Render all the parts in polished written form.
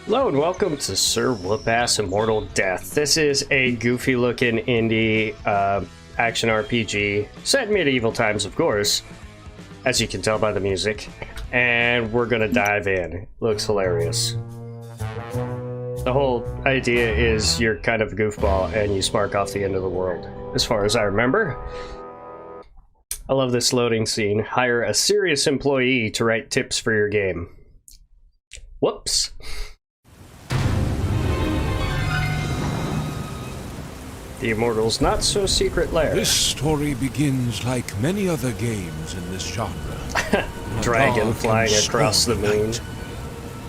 Hello and welcome to Sir Whoopass Immortal Death. This is a goofy looking indie action RPG set in medieval times, of course, as you can tell by the music. And we're gonna dive in. Looks hilarious. The whole idea is you're kind of a goofball and you spark off the end of the world, as far as I remember. I love this loading scene. Hire a serious employee to write tips for your game. Whoops. The Immortal's not-so-secret lair. This story begins like many other games in this genre. Dragon flying across the moon. Night.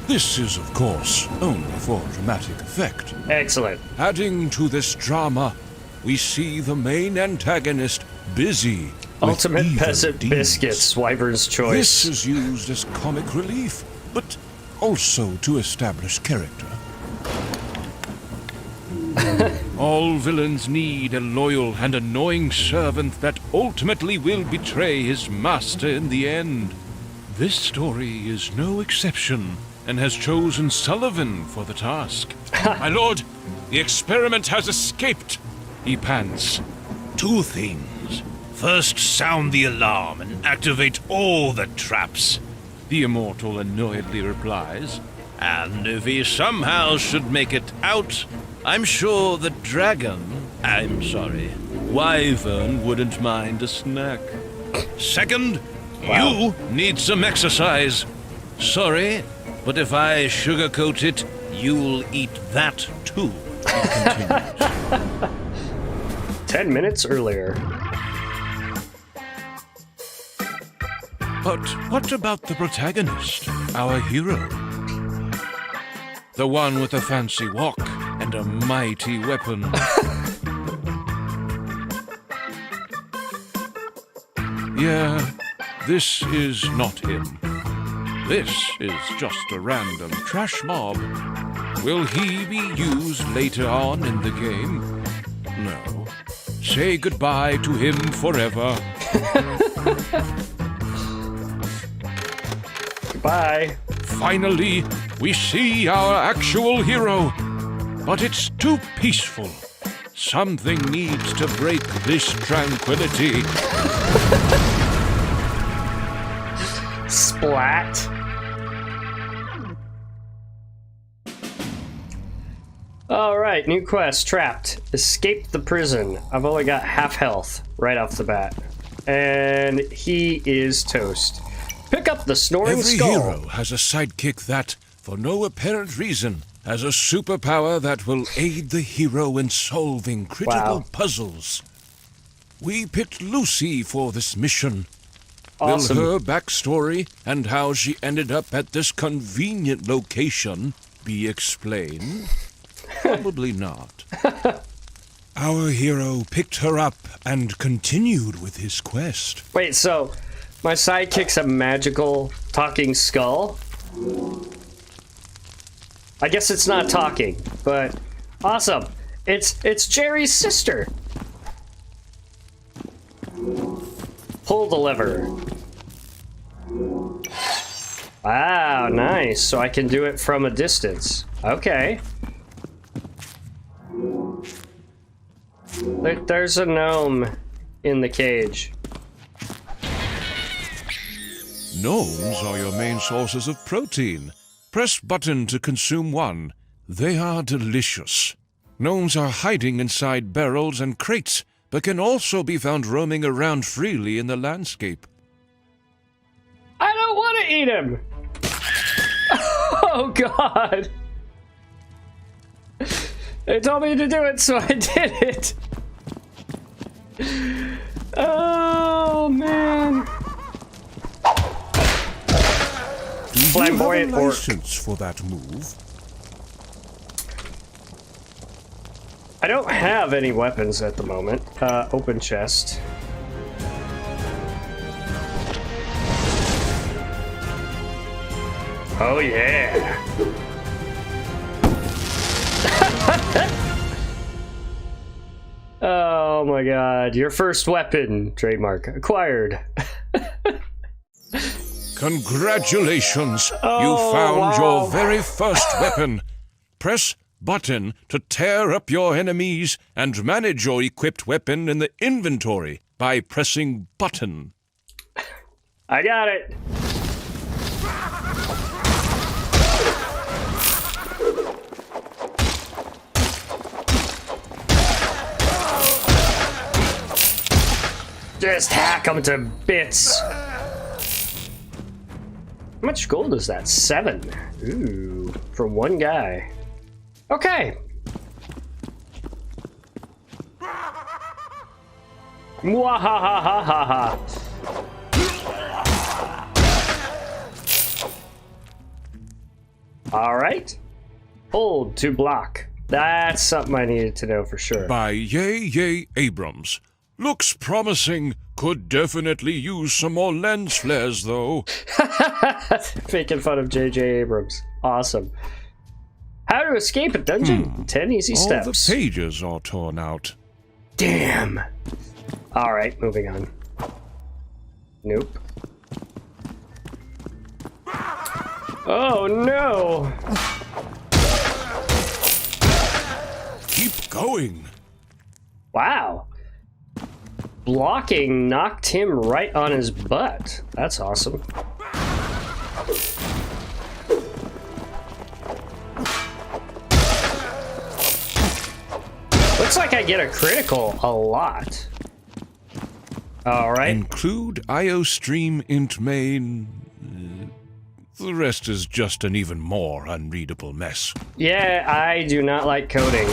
This is, of course, only for dramatic effect. Excellent. Adding to this drama, we see the main antagonist busy Ultimate with Peasant evil deeds. Biscuits, Wyvern's Choice. This is used as comic relief, but also to establish character. All villains need a loyal and annoying servant that ultimately will betray his master in the end. This story is no exception, and has chosen Sullivan for the task. My lord, the experiment has escaped, he pants. Two things. First, sound the alarm and activate all the traps. The Immortal annoyedly replies. And if he somehow should make it out, I'm sure the Wyvern wouldn't mind a snack. Second, you need some exercise. Sorry, but if I sugarcoat it, you'll eat that too. He continues. 10 minutes earlier. But what about the protagonist, our hero? The one with a fancy walk and a mighty weapon. Yeah, this is not him. This is just a random trash mob. Will he be used later on in the game? No. Say goodbye to him forever. Goodbye. Finally, we see our actual hero. But it's too peaceful. Something needs to break this tranquility. Splat. Alright, new quest. Trapped. Escape the prison. I've only got half health right off the bat. And he is toast. Pick up the snoring skull. Every hero has a sidekick that, for no apparent reason, has a superpower that will aid the hero in solving critical puzzles. We picked Lucy for this mission. Awesome. Will her backstory and how she ended up at this convenient location be explained? Probably not. Our hero picked her up and continued with his quest. Wait, so my sidekick's a magical talking skull? I guess it's not talking, but awesome. It's Jerry's sister. Pull the lever. Wow, nice. So I can do it from a distance. Okay. There's a gnome in the cage. Gnomes are your main sources of protein. Press button to consume one. They are delicious. Gnomes are hiding inside barrels and crates, but can also be found roaming around freely in the landscape. I don't want to eat him! Oh, God! They told me to do it, so I did it! Oh, man! Flamboyant Do you have a orc. license for that move? I don't have any weapons at the moment. Open chest. Oh, yeah! Oh my god, your first weapon, trademark, acquired. Congratulations! Oh, You found wow. your very first weapon. Press button to tear up your enemies and manage your equipped weapon in the inventory by pressing button. I got it. Just hack them to bits. How much gold is that? 7. Ooh, for one guy. Okay. Mwahahahaha. All right. Hold to block. That's something I needed to know for sure. By Yay Abrams. Looks promising. Could definitely use some more lens flares, though. Making fun of J.J. Abrams. Awesome. How to escape a dungeon? 10 easy steps. All the pages are torn out. Damn. All right, moving on. Nope. Oh no! Keep going. Wow. Blocking knocked him right on his butt. That's awesome. Looks like I get a critical a lot. All right. Include IOStream int main. The rest is just an even more unreadable mess. Yeah, I do not like coding.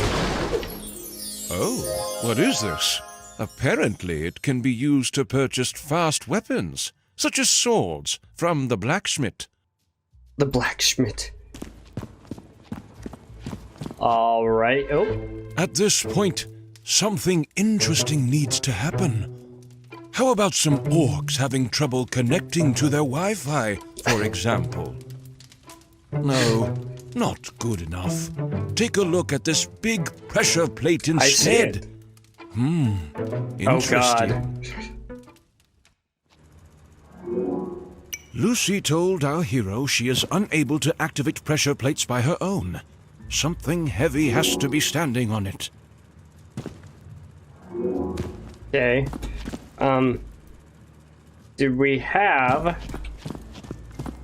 Oh, what is this? Apparently it can be used to purchase fast weapons, such as swords, from the blacksmith. The blacksmith. All right. Oh. At this point, something interesting needs to happen. How about some orcs having trouble connecting to their Wi-Fi, for example? No, not good enough. Take a look at this big pressure plate instead. I see it. Interesting. Oh God. Lucy told our hero she is unable to activate pressure plates by her own. Something heavy has to be standing on it. Okay. Did we have...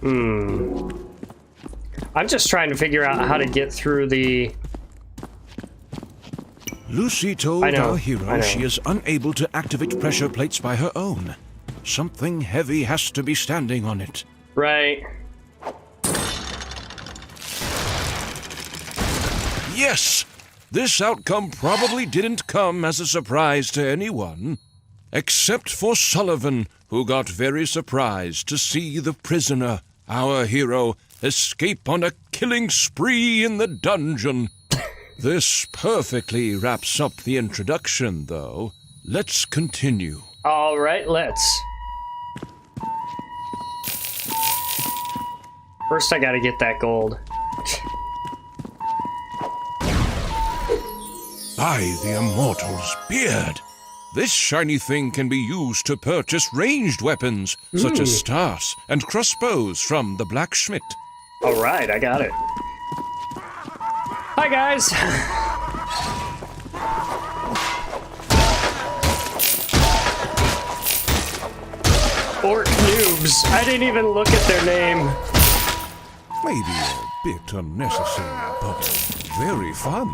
I'm just trying to figure out how to get through the... Lucy told our hero she is unable to activate pressure plates by her own. Something heavy has to be standing on it. Right. Yes! This outcome probably didn't come as a surprise to anyone. Except for Sullivan, who got very surprised to see the prisoner, our hero, escape on a killing spree in the dungeon. This perfectly wraps up the introduction, though. Let's continue. All right, let's. First, I gotta get that gold. By the Immortal's beard! This shiny thing can be used to purchase ranged weapons, such as stars and crossbows from the blacksmith. All right, I got it. Hi, guys. Orc noobs. I didn't even look at their name. Maybe a bit unnecessary, but very fun.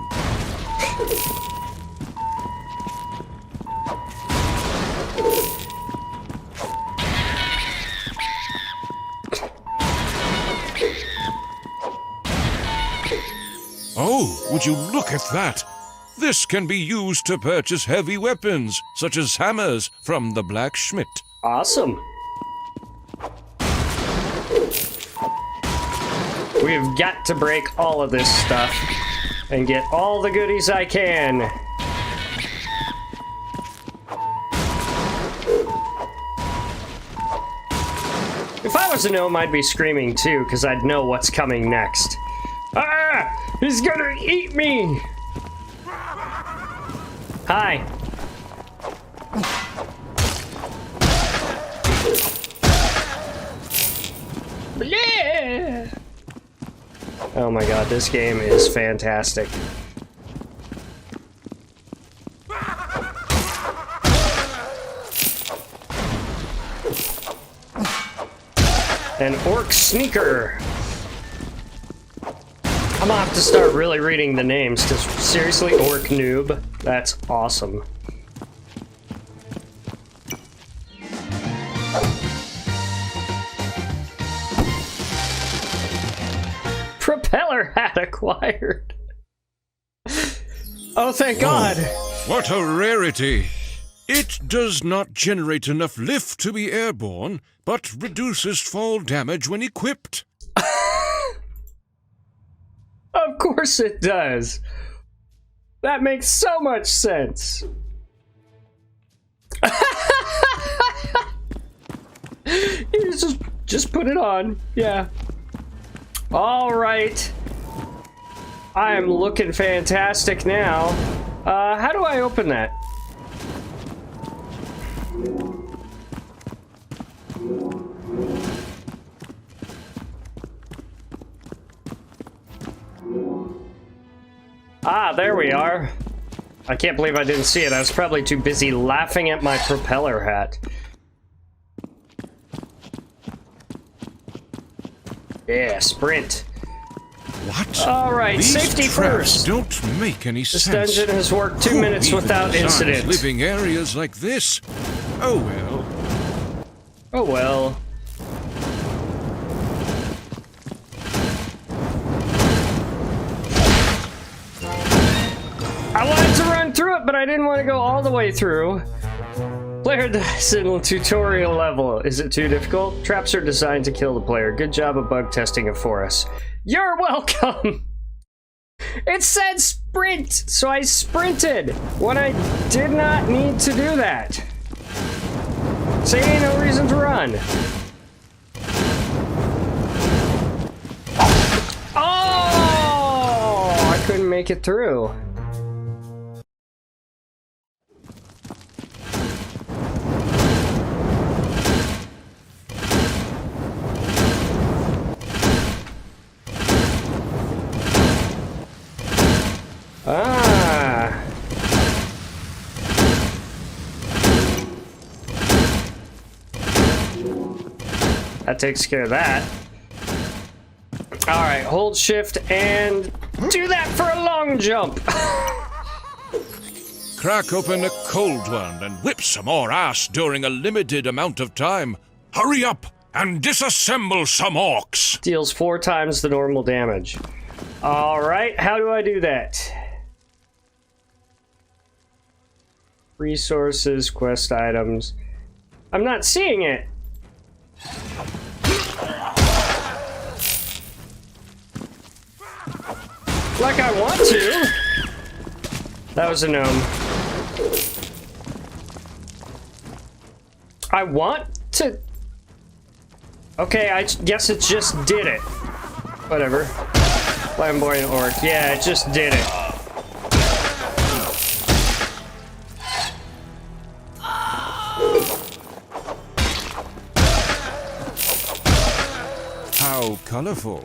Oh, would you look at that? This can be used to purchase heavy weapons, such as hammers, from the blacksmith. Awesome. We've got to break all of this stuff and get all the goodies I can. If I was a gnome, I'd be screaming too, because I'd know what's coming next. Ah! He's gonna eat me! Hi. Bleh. Oh my god, this game is fantastic. An orc sneaker. I'm gonna have to start really reading the names, because seriously, orc noob, that's awesome. Propeller hat acquired. Oh, thank God. What a rarity! It does not generate enough lift to be airborne, but reduces fall damage when equipped. Of course it does. That makes so much sense. You just put it on. Yeah. All right. I am looking fantastic now. How do I open that? Ah, there we are. I can't believe I didn't see it. I was probably too busy laughing at my propeller hat. Yeah, sprint. What? All right, These safety traps first. Don't make any This sense. dungeon has worked 2 Who minutes even without designs incident. living areas like this? Oh well. Oh well. I wanted to run through it, but I didn't want to go all the way through. Player dies in tutorial level. Is it too difficult? Traps are designed to kill the player. Good job of bug testing it for us. You're welcome! It said sprint, so I sprinted when I did not need to do that. So ain't no reason to run. Oh! I couldn't make it through. Ah. That takes care of that. Alright, hold shift and do that for a long jump. Crack open a cold one and whip some more ass during a limited amount of time. Hurry up and disassemble some orcs. Deals 4 times the normal damage. Alright, how do I do that? Resources, quest items. I'm not seeing it. Like I want to. That was a gnome. I want to. Okay, I guess it just did it. Whatever. Flamboyant orc. Yeah, it just did it. How colorful.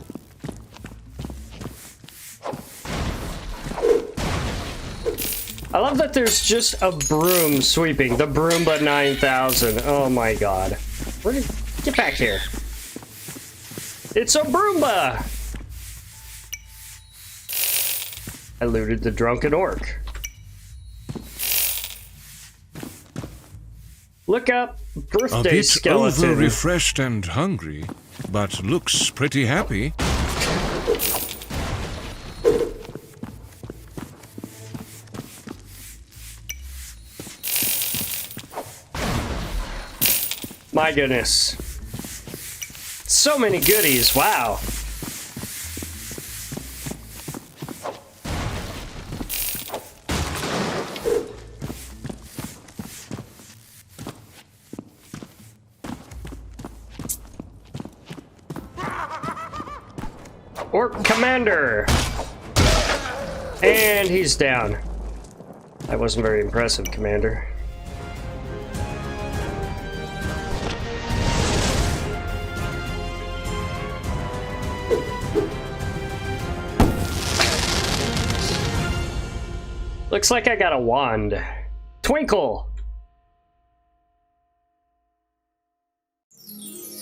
I love that there's just a broom sweeping. The Broomba 9000. Oh my god. Get back here. It's a Broomba! I looted the drunken orc. Look up A birthday bit skeleton. over-refreshed and hungry, but looks pretty happy. My goodness. So many goodies, wow. Orc Commander! And he's down. That wasn't very impressive, Commander. Looks like I got a wand. Twinkle!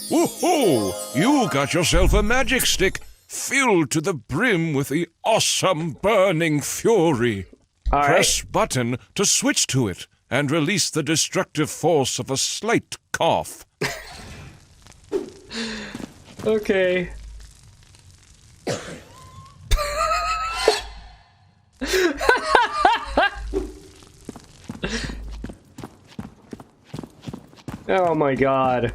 Woohoo! You got yourself a magic stick filled to the brim with the awesome burning fury. All Press right. button to switch to it and release the destructive force of a slight cough. Okay. Oh my god.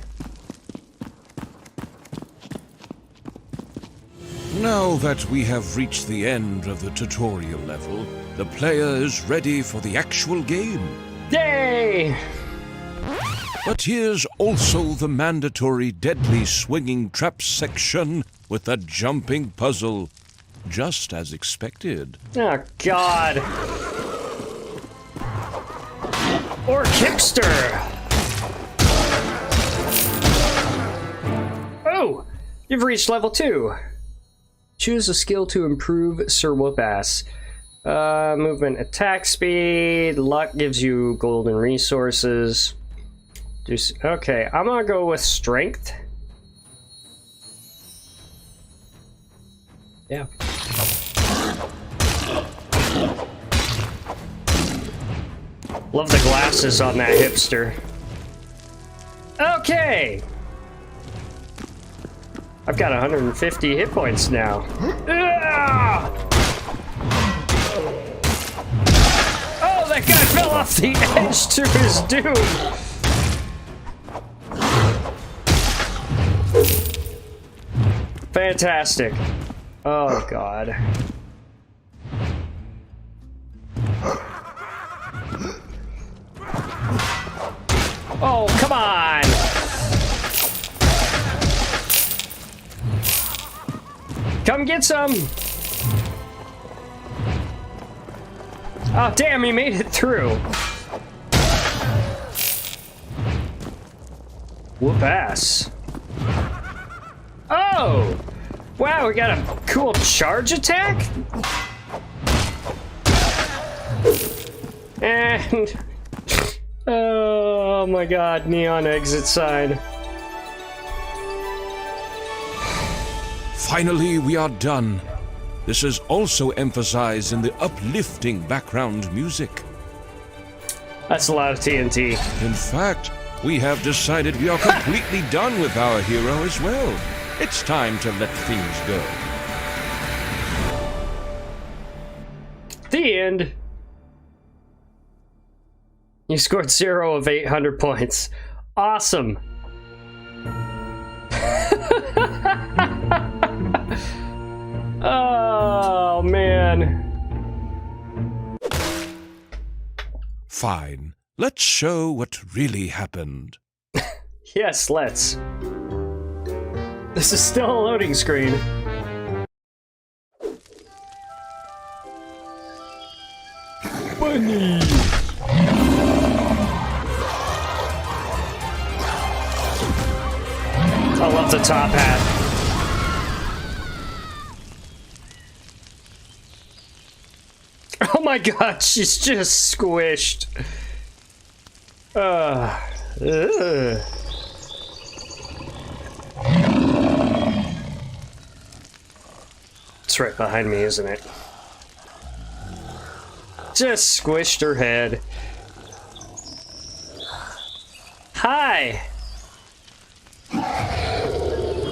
Now that we have reached the end of the tutorial level, the player is ready for the actual game. Yay! But here's also the mandatory deadly swinging trap section with the jumping puzzle, just as expected. Oh god. Or Kipster! Oh! You've reached level 2. Choose a skill to improve Ussur Whoopass. Movement, attack speed, luck gives you golden resources. Okay, I'm gonna go with strength. Yeah. Love the glasses on that hipster. Okay! I've got 150 hit points now. Oh, that guy fell off the edge to his doom! Fantastic. Oh, God. Oh, come on! Come get some! Oh, damn, he made it through. Whoopass. Oh! Wow, we got a cool charge attack? And... oh my god, neon exit sign. Finally, we are done. This is also emphasized in the uplifting background music. That's a lot of TNT. In fact, we have decided we are completely done with our hero as well. It's time to let things go. The end. You scored 0 of 800 points. Awesome. Oh, man. Fine. Let's show what really happened. Yes, let's. This is still a loading screen. Bunny! I love the top hat. Oh my god, she's just squished. Ugh. It's right behind me, isn't it? Just squished her head. Hi!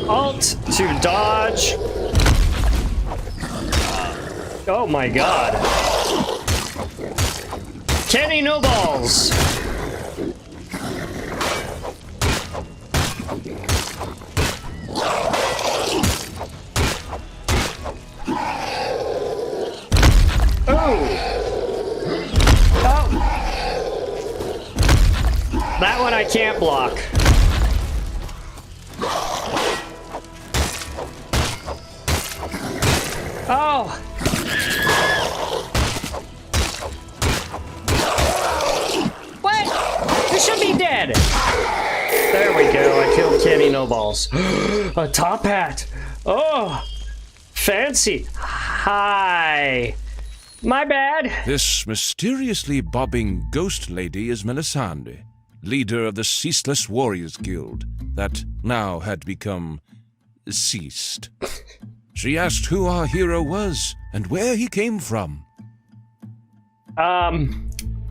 Alt to dodge. Oh my god. Kenny No Balls! That one I can't block. Oh! What? You should be dead! There we go, I killed Kenny No Balls. A top hat! Oh! Fancy! Hi! My bad. This mysteriously bobbing ghost lady is Melisande, leader of the Ceaseless Warriors Guild, that now had become ceased. She asked who our hero was and where he came from.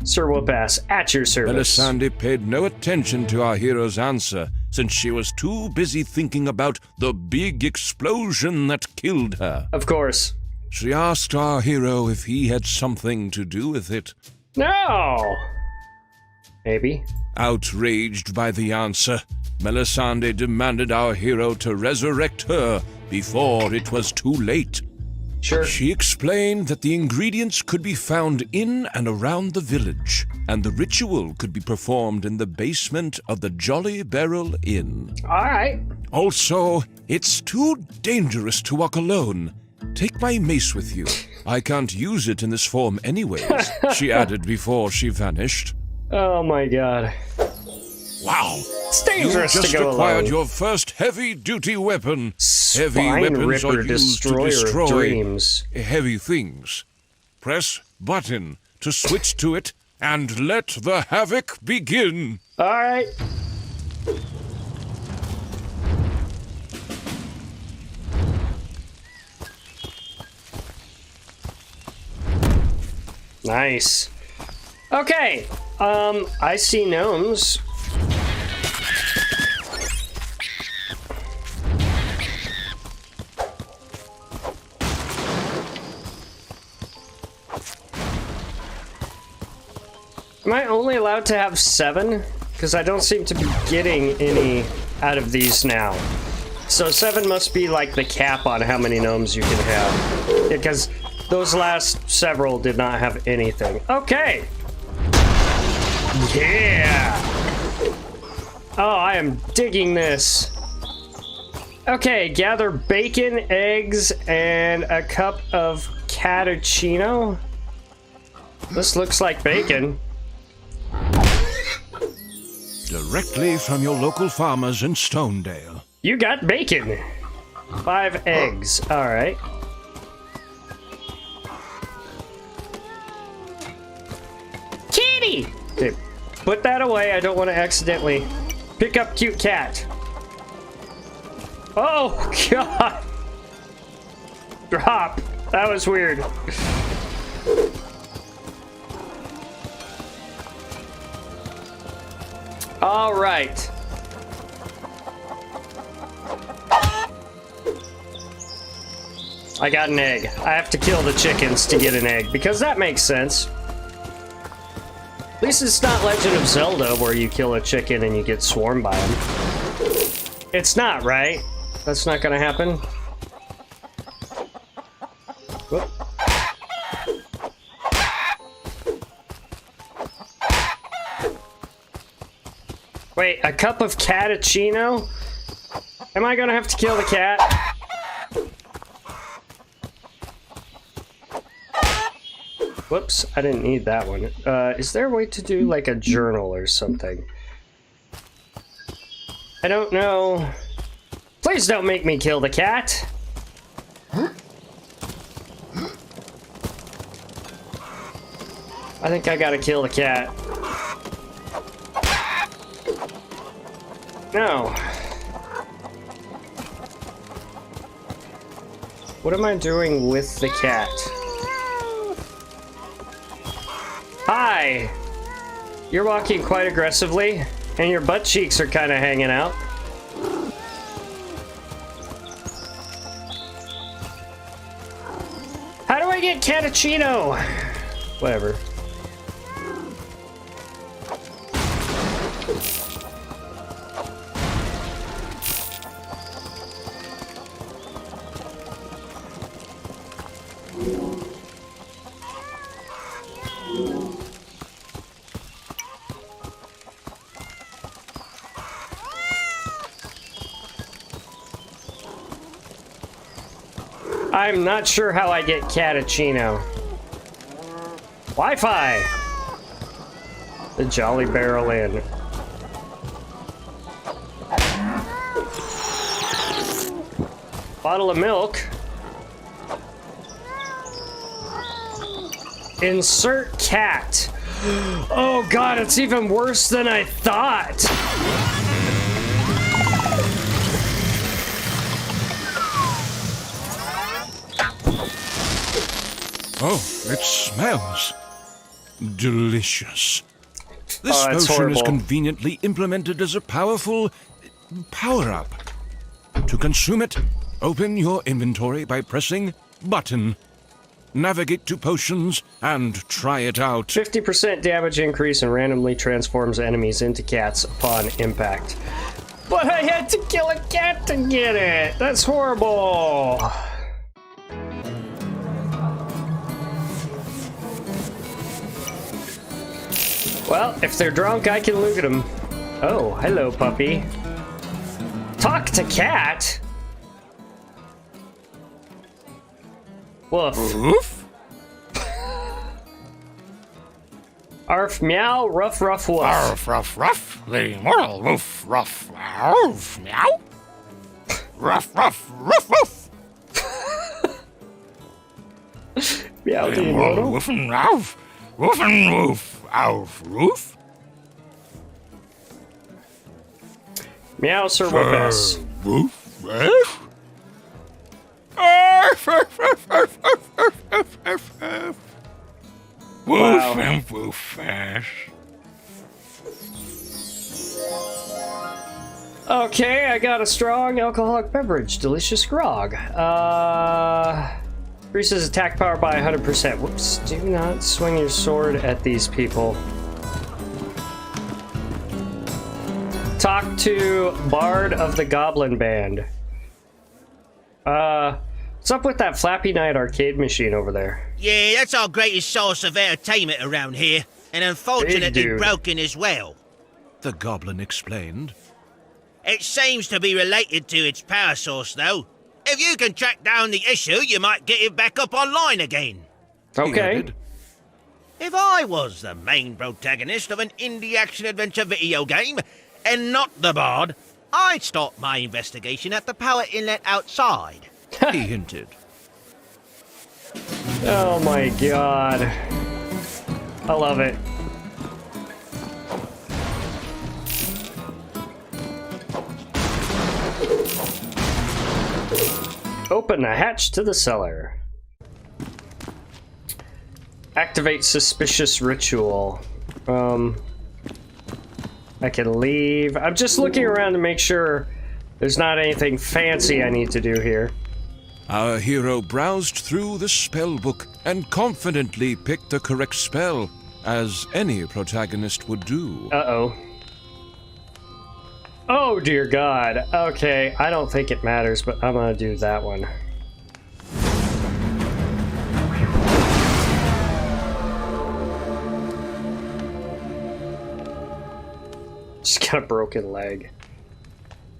Sir Whoopass, at your service. Melisande paid no attention to our hero's answer, since she was too busy thinking about the big explosion that killed her. Of course. She asked our hero if he had something to do with it. No! Maybe. Outraged by the answer, Melisande demanded our hero to resurrect her before it was too late. Sure. She explained that the ingredients could be found in and around the village, and the ritual could be performed in the basement of the Jolly Barrel Inn. Alright. Also, it's too dangerous to walk alone. Take my mace with you. I can't use it in this form anyways, she added before she vanished. Oh my god. Wow. It's dangerous You to just go acquired alone. your first heavy-duty weapon. Heavy Spine weapons Ripper, are used to Destroyer of destroy Dreams. heavy things. Press button to switch to it and let the havoc begin. Alright. Nice. Okay. I see gnomes. Am I only allowed to have 7? Because I don't seem to be getting any out of these now. So 7 must be like the cap on how many gnomes you can have. Because those last several did not have anything. Okay. Yeah. Oh, I am digging this. Okay, gather bacon, eggs, and a cup of cappuccino. This looks like bacon. Directly from your local farmers in Stonedale. You got bacon. 5 eggs. All right. Kitty! Okay, put that away. I don't want to accidentally pick up cute cat. Oh, God. Drop. That was weird. All right. I got an egg. I have to kill the chickens to get an egg, because that makes sense. At least it's not Legend of Zelda where you kill a chicken and you get swarmed by them. It's not, right? That's not gonna happen. Whoop. Wait, a cup of cappuccino? Am I gonna have to kill the cat? Whoops, I didn't need that one. Is there a way to do like a journal or something? I don't know. Please don't make me kill the cat. I think I gotta kill the cat. No. What am I doing with the cat? Hi! You're walking quite aggressively, and your butt cheeks are kind of hanging out. How do I get cappuccino? Whatever. I'm not sure how I get cappuccino. Wi-Fi! The Jolly Barrel Inn. Bottle of milk. Insert cat. Oh god, it's even worse than I thought. Oh, it smells delicious. This Oh, it's potion is horrible. conveniently implemented as a powerful power-up. To consume it, open your inventory by pressing button. Navigate to potions and try it out. 50% damage increase and randomly transforms enemies into cats upon impact. But I had to kill a cat to get it! That's horrible! Well, if they're drunk, I can look at them. Oh, hello, puppy. Talk to cat? Woof. Woof? Arf, meow, ruff, ruff, woof. Ruff, ruff, ruff. The immortal woof, ruff, ruff, meow. Ruff, ruff, ruff, ruff. Meow, The the immortal immortal. woof and roof. Woof and woof. Ouf, roof. Meow, Sir Whoopass. Woof, woof. Arf, arf, arf, arf, arf, arf, arf, arf, arf. Woof Wow. and woof ash. Okay, I got a strong alcoholic beverage. Delicious grog. Increases attack power by 100%. Whoops. Do not swing your sword at these people. Talk to Bard of the Goblin Band. What's up with that Flappy Night arcade machine over there? Yeah, that's our greatest source of entertainment around here, and unfortunately Big dude. broken as well. The goblin explained. It seems to be related to its power source, though. If you can track down the issue, you might get it back up online again. He Okay. added. If I was the main protagonist of an indie action-adventure video game, and not the bard, I'd start my investigation at the power inlet outside. He hinted. Oh my god. I love it. Open the hatch to the cellar. Activate suspicious ritual. I can leave. I'm just looking around to make sure there's not anything fancy I need to do here. Our hero browsed through the spell book and confidently picked the correct spell, as any protagonist would do. Uh-oh. Oh, dear God. Okay, I don't think it matters, but I'm gonna do that one. Just got a broken leg.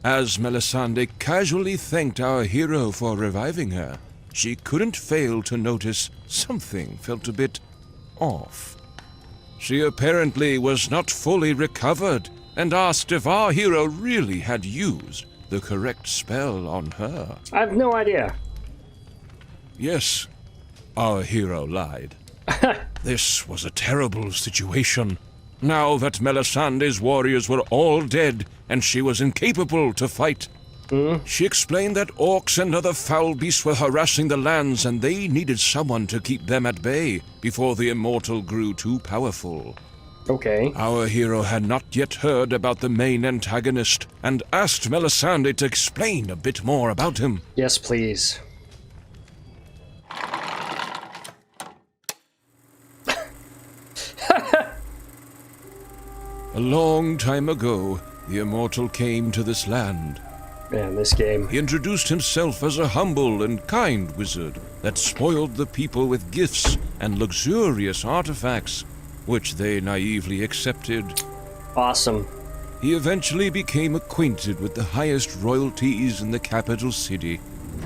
As Melisande casually thanked our hero for reviving her, she couldn't fail to notice something felt a bit off. She apparently was not fully recovered and asked if our hero really had used the correct spell on her. I have no idea. Yes, our hero lied. This was a terrible situation. Now that Melisande's warriors were all dead and she was incapable to fight, she explained that orcs and other foul beasts were harassing the lands and they needed someone to keep them at bay before the Immortal grew too powerful. Okay. Our hero had not yet heard about the main antagonist and asked Melisande to explain a bit more about him. Yes, please. A long time ago, the Immortal came to this land. Man, this game. He introduced himself as a humble and kind wizard that spoiled the people with gifts and luxurious artifacts, which they naively accepted. Awesome. He eventually became acquainted with the highest royalties in the capital city,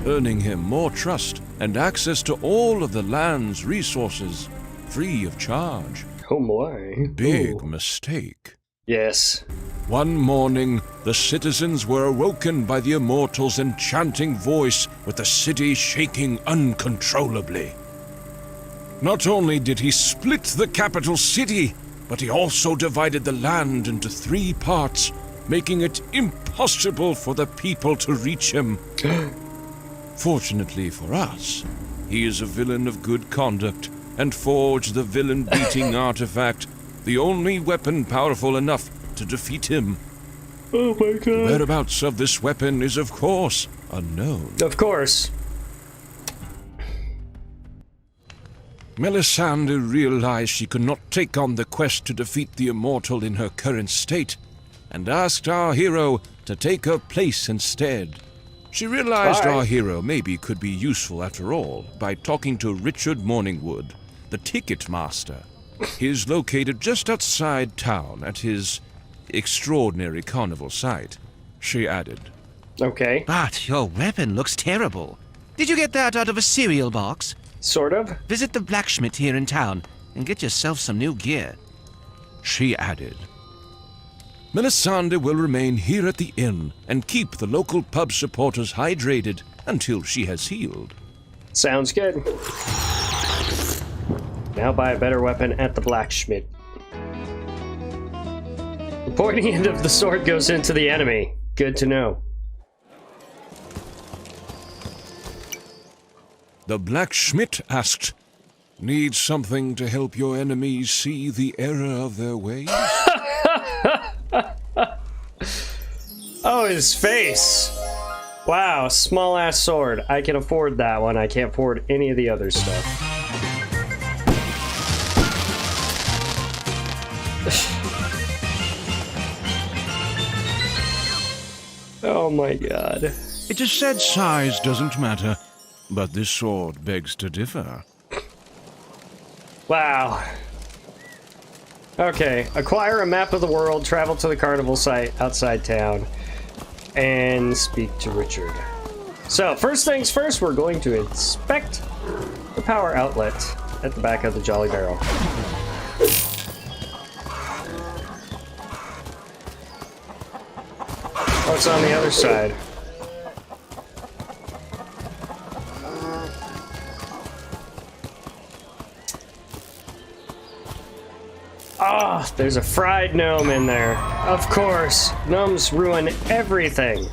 earning him more trust and access to all of the land's resources, free of charge. Oh boy. Big Ooh. mistake. Yes. One morning, the citizens were awoken by the Immortal's enchanting voice, with the city shaking uncontrollably. Not only did he split the capital city, but he also divided the land into 3 parts, making it impossible for the people to reach him. Fortunately for us, he is a villain of good conduct and forged the villain-beating artifact, the only weapon powerful enough to defeat him. Oh my god. The whereabouts of this weapon is, of course, unknown. Of course. Melisande realized she could not take on the quest to defeat the Immortal in her current state, and asked our hero to take her place instead. She realized our hero maybe could be useful after all by talking to Richard Morningwood, the ticket master. He is located just outside town at his extraordinary carnival site, she added. Okay. But your weapon looks terrible. Did you get that out of a cereal box? Sort of. Visit the blacksmith here in town and get yourself some new gear. She added. Melisande will remain here at the inn and keep the local pub supporters hydrated until she has healed. Sounds good. Now buy a better weapon at the blacksmith. The pointy end of the sword goes into the enemy. Good to know. The blacksmith asked, "Need something to help your enemies see the error of their ways?" Oh, his face. Wow, small ass sword. I can afford that one. I can't afford any of the other stuff. Oh my god. It is said size doesn't matter, but this sword begs to differ. Wow. Okay, acquire a map of the world, travel to the carnival site outside town, and speak to Richard. So, first things first, we're going to inspect the power outlet at the back of the Jolly Barrel. What's on the other side? Ah, oh, there's a fried gnome in there. Of course, gnomes ruin everything.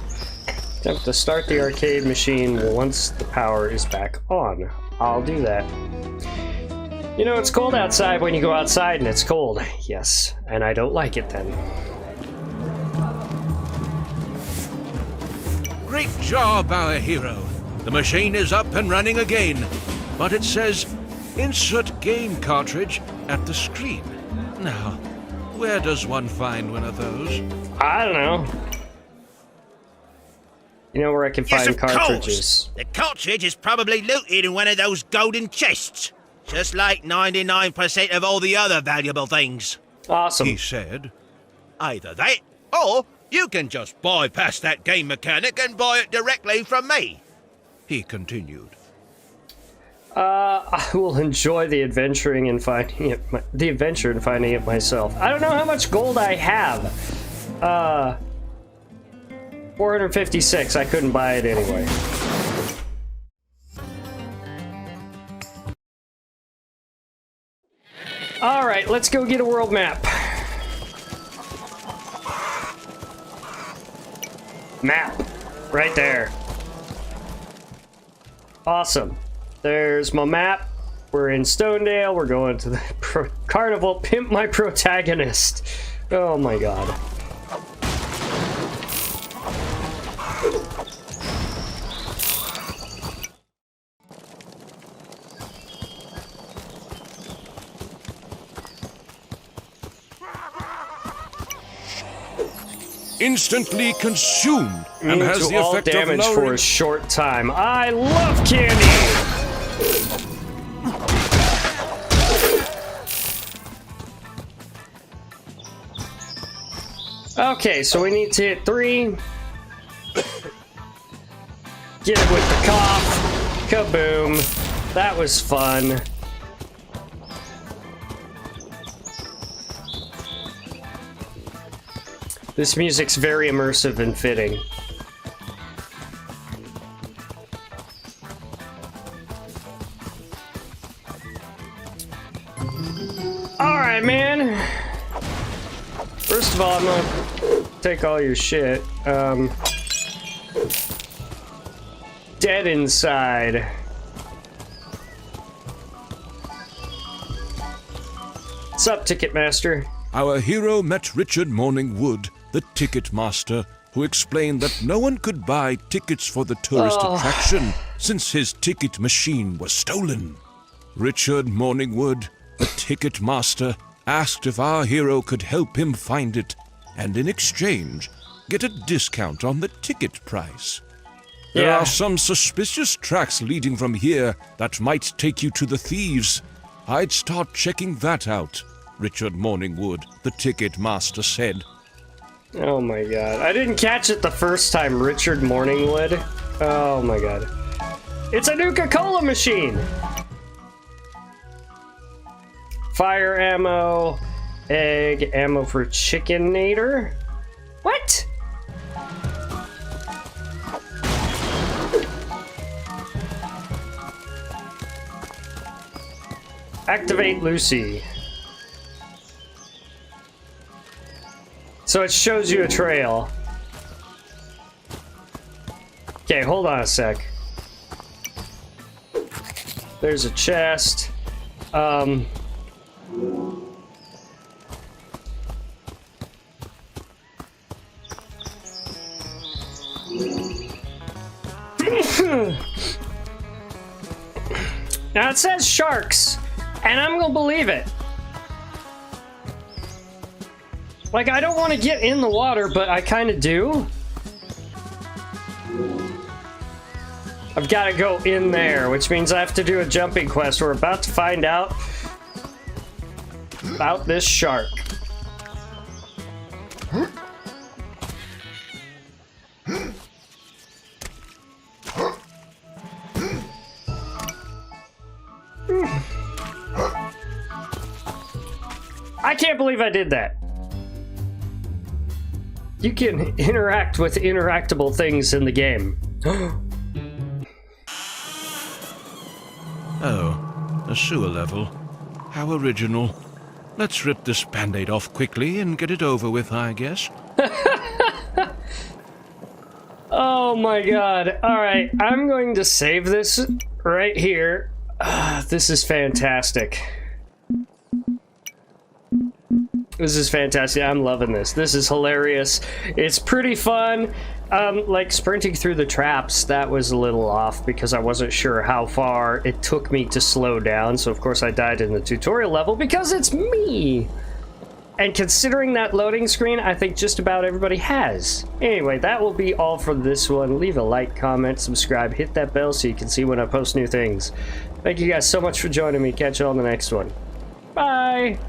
Attempt to start the arcade machine once the power is back on. I'll do that. You know, it's cold outside when you go outside and it's cold. Yes, and I don't like it then. Great job, our hero. The machine is up and running again, but it says insert game cartridge at the screen. Now, where does one find one of those? I don't know. You know where I can find Yes, of cartridges? course. The cartridge is probably looted in one of those golden chests, just like 99% of all the other valuable things. Awesome. He said. Either that, or you can just bypass that game mechanic and buy it directly from me. He continued. I will enjoy the adventuring and finding it. The adventure and finding it myself. I don't know how much gold I have. 456. I couldn't buy it anyway. All right, let's go get a world map. Map, right there. Awesome. There's my map. We're in Stonedale. We're going to the carnival. Pimp my protagonist. Oh my god. Instantly consumed and has the all effect of damage for lowering... a short time. I love candy! Okay, so we need to hit 3. Get it with the cough. Kaboom. That was fun. This music's very immersive and fitting. First of all, I'm gonna take all your shit. Dead inside. What's up, Ticketmaster? Our hero met Richard Morningwood, the ticket master, who explained that no one could buy tickets for the tourist attraction since his ticket machine was stolen. Richard Morningwood, the ticket master, asked if our hero could help him find it, and in exchange, get a discount on the ticket price. There are some suspicious tracks leading from here that might take you to the thieves. I'd start checking that out, Richard Morningwood, the ticket master said. Oh my god. I didn't catch it the first time, Richard Morningwood. Oh my god. It's a Nuka-Cola machine! Fire ammo, egg, ammo for Chickenator? What? Activate Lucy. So it shows you a trail. Okay, hold on a sec. There's a chest. Now it says sharks, and I'm gonna believe it. Like, I don't want to get in the water, but I kind of do. I've got to go in there, which means I have to do a jumping quest. We're about to find out about this shark. I can't believe I did that. You can interact with interactable things in the game. Oh, a sewer level. How original. Let's rip this band-aid off quickly and get it over with, I guess. Oh my god. Alright, I'm going to save this right here. This is fantastic. This is fantastic. I'm loving this. This is hilarious. It's pretty fun. Like sprinting through the traps, that was a little off because I wasn't sure how far it took me to slow down. So of course I died in the tutorial level because it's me. And considering that loading screen, I think just about everybody has. Anyway, that will be all for this one. Leave a like, comment, subscribe, hit that bell so you can see when I post new things. Thank you guys so much for joining me. Catch you on the next one. Bye.